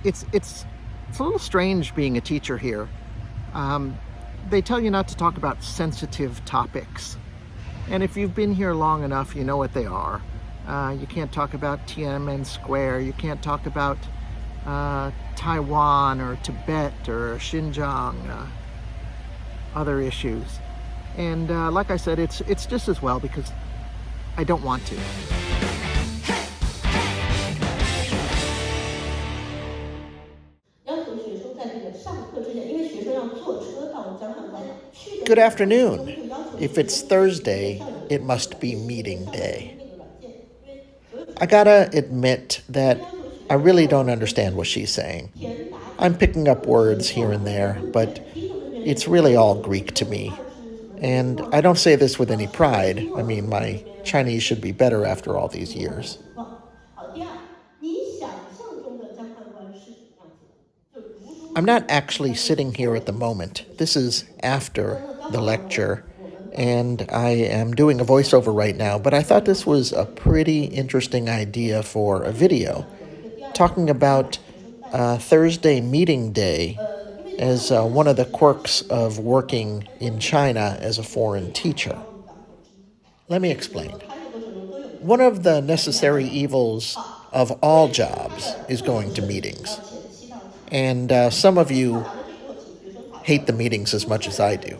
it's a little strange being a teacher here. They tell you not to talk about sensitive topics. And if you've been here long enough, you know what they are. You can't talk about Tiananmen Square. You can't talk about Taiwan or Tibet or Xinjiang, other issues. And like I said, it's just as well because I don't want to. Good afternoon. If it's Thursday, it must be meeting day. I gotta admit that I really don't understand what she's saying. I'm picking up words here and there, but it's really all Greek to me. And I don't say this with any pride. I mean, my Chinese should be better after all these years. I'm not actually sitting here at the moment. This is after the lecture, and I am doing a voiceover right now, but I thought this was a pretty interesting idea for a video, talking about Thursday meeting day as one of the quirks of working in China as a foreign teacher. Let me explain. One of the necessary evils of all jobs is going to meetings. And some of you hate the meetings as much as I do.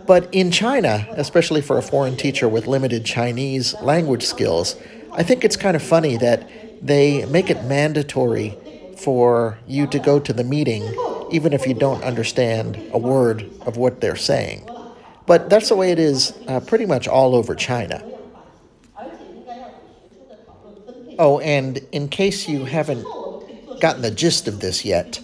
But in China, especially for a foreign teacher with limited Chinese language skills, I think it's kind of funny that they make it mandatory for you to go to the meeting even if you don't understand a word of what they're saying. But that's the way it is pretty much all over China. Oh, and in case you haven't gotten the gist of this yet,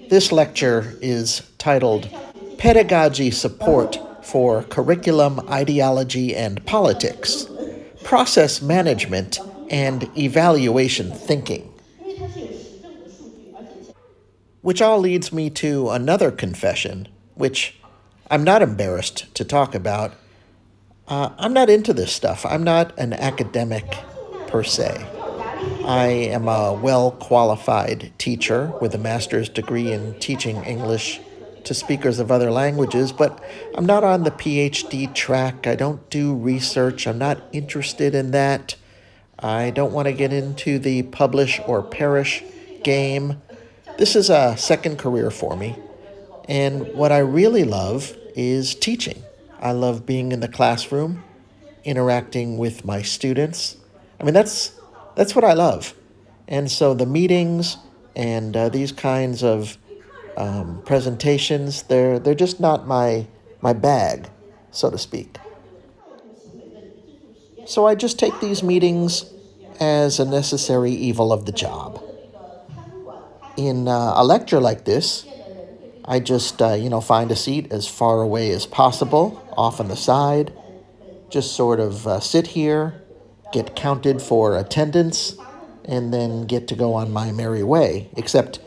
this lecture is titled Pedagogy Support for Curriculum, Ideology, and Politics, Process Management, and Evaluation Thinking. Which all leads me to another confession, which I'm not embarrassed to talk about. I'm not into this stuff. I'm not an academic per se. I am a well-qualified teacher with a master's degree in teaching English to speakers of other languages, but I'm not on the PhD track. I don't do research. I'm not interested in that. I don't want to get into the publish or perish game. This is a second career for me, and what I really love is teaching. I love being in the classroom, interacting with my students. I mean, that's what I love. And so the meetings and these kinds of presentations, they're just not my bag, so to speak. So I just take these meetings as a necessary evil of the job. In a lecture like this, I just, find a seat as far away as possible, off on the side, just sort of sit here, get counted for attendance, and then get to go on my merry way. Except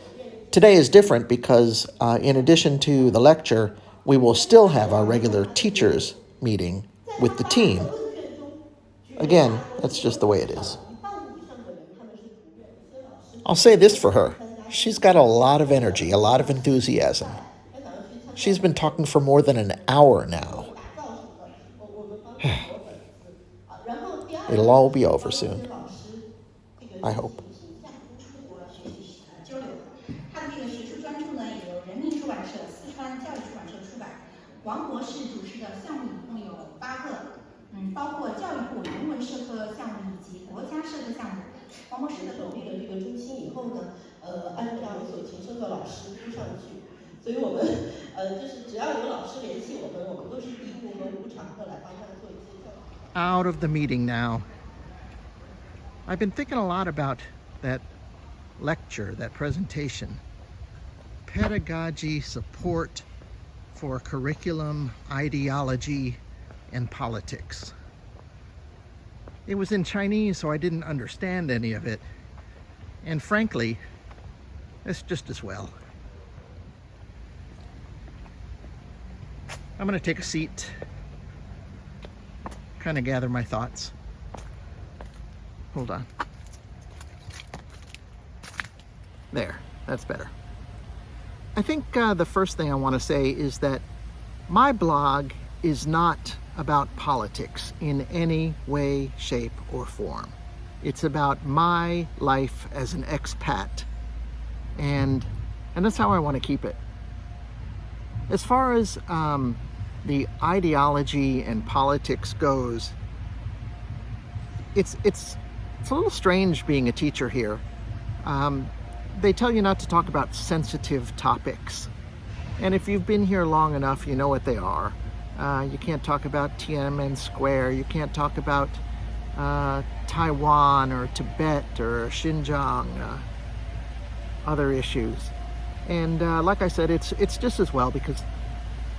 today is different because in addition to the lecture, we will still have our regular teachers meeting with the team. Again, that's just the way it is. I'll say this for her. She's got a lot of energy, a lot of enthusiasm. She's been talking for more than an hour now. It'll all be over soon. I hope. 他的这个学术专著呢，也由人民出版社、四川教育出版社出版。王博士主持的项目一共有8个，包括教育部人文社科项目以及国家社科项目。王博士成立了这个中心以后呢，按照有所情深的老师扑上去，所以我们就是只要有老师联系我们都是义务和无偿的来帮他们做一些教育。 Out of the meeting now. I've been thinking a lot about that lecture, that presentation. Pedagogy support for curriculum, ideology, and politics. It was in Chinese, so I didn't understand any of it. And frankly, it's just as well. I'm going to take a seat, kind of gather my thoughts. Hold on. There, that's better. I think the first thing I want to say is that my blog is not about politics in any way, shape, or form. It's about my life as an expat, and that's how I want to keep it. As far as the ideology and politics goes, it's a little strange being a teacher here. They tell you not to talk about sensitive topics. And if you've been here long enough, you know what they are. You can't talk about Tiananmen Square. You can't talk about Taiwan or Tibet or Xinjiang, other issues. And like I said, it's just as well because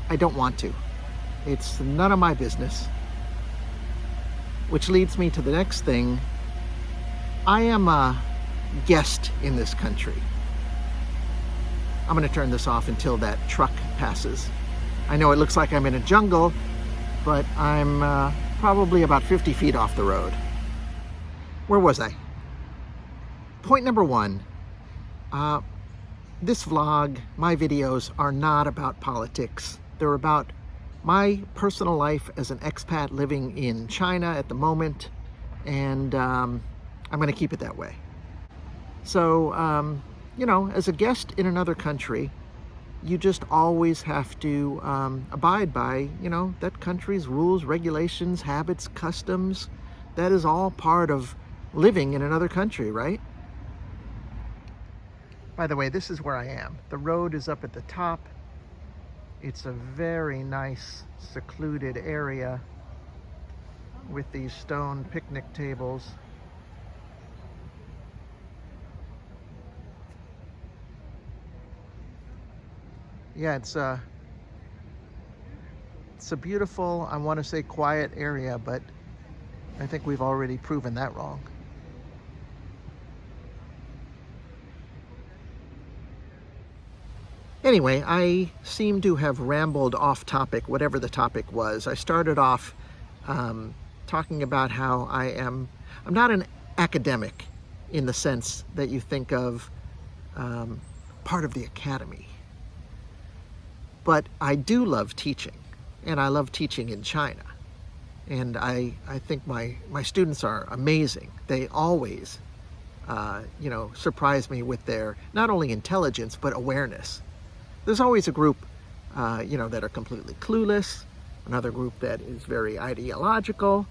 I don't want to. It's none of my business. Which leads me to the next thing. I am a guest in this country. I'm going to turn this off until that truck passes. I know it looks like I'm in a jungle, but I'm probably about 50 feet off the road. Where was I? Point number one. This vlog, my videos, are not about politics. They're about my personal life as an expat living in China at the moment, and I'm going to keep it that way. So, you know, as a guest in another country, you just always have to abide by, you know, that country's rules, regulations, habits, customs. That is all part of living in another country, right? By the way, this is where I am. The road is up at the top. It's a very nice, secluded area with these stone picnic tables. Yeah, it's a beautiful, I want to say quiet area, but I think we've already proven that wrong. Anyway, I seem to have rambled off topic, whatever the topic was. I started off talking about how I'm not an academic in the sense that you think of part of the academy. But I do love teaching, and I love teaching in China. And I think my students are amazing. They always, you know, surprise me with their not only intelligence, but awareness. There's always a group, you know, that are completely clueless, another group that is very ideological,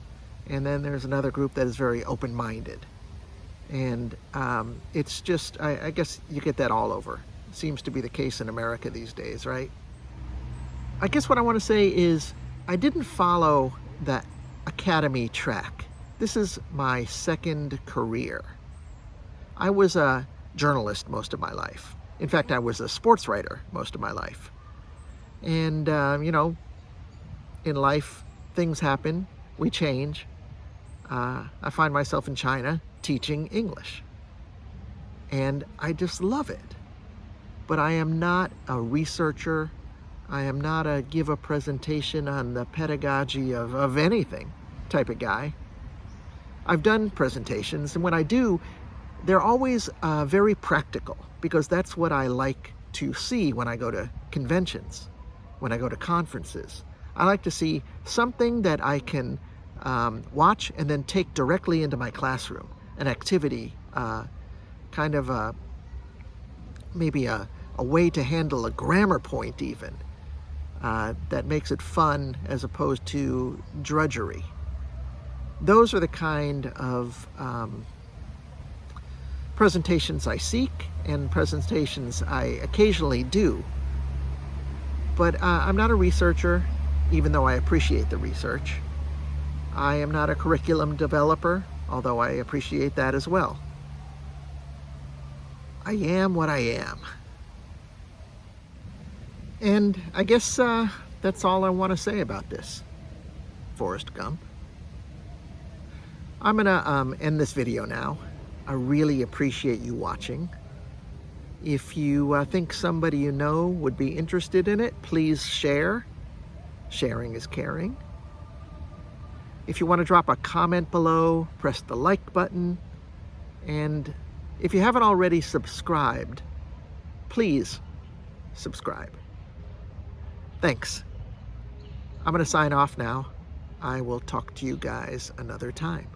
and then there's another group that is very open-minded. And it's just, I guess you get that all over. It seems to be the case in America these days, right? I guess what I want to say is I didn't follow the academy track. This is my second career. I was a journalist most of my life. In fact, I was a sports writer most of my life. And, you know, in life, things happen, we change. I find myself in China teaching English. And I just love it. But I am not a researcher. I am not a give a presentation on the pedagogy of anything type of guy. I've done presentations, and when I do, they're always very practical, because that's what I like to see when I go to conventions, when I go to conferences. I like to see something that I can watch and then take directly into my classroom, an activity, kind of maybe a way to handle a grammar point even, that makes it fun as opposed to drudgery. Those are the kind of presentations I seek and presentations I occasionally do. But I'm not a researcher, even though I appreciate the research. I am not a curriculum developer, although I appreciate that as well. I am what I am. And I guess that's all I want to say about this, Forrest Gump. I'm going to end this video now. I really appreciate you watching. If you think somebody you know would be interested in it, please share. Sharing is caring. If you want to drop a comment below, press the like button. And If you haven't already subscribed, please subscribe. Thanks. I'm going to sign off now. I will talk to you guys another time.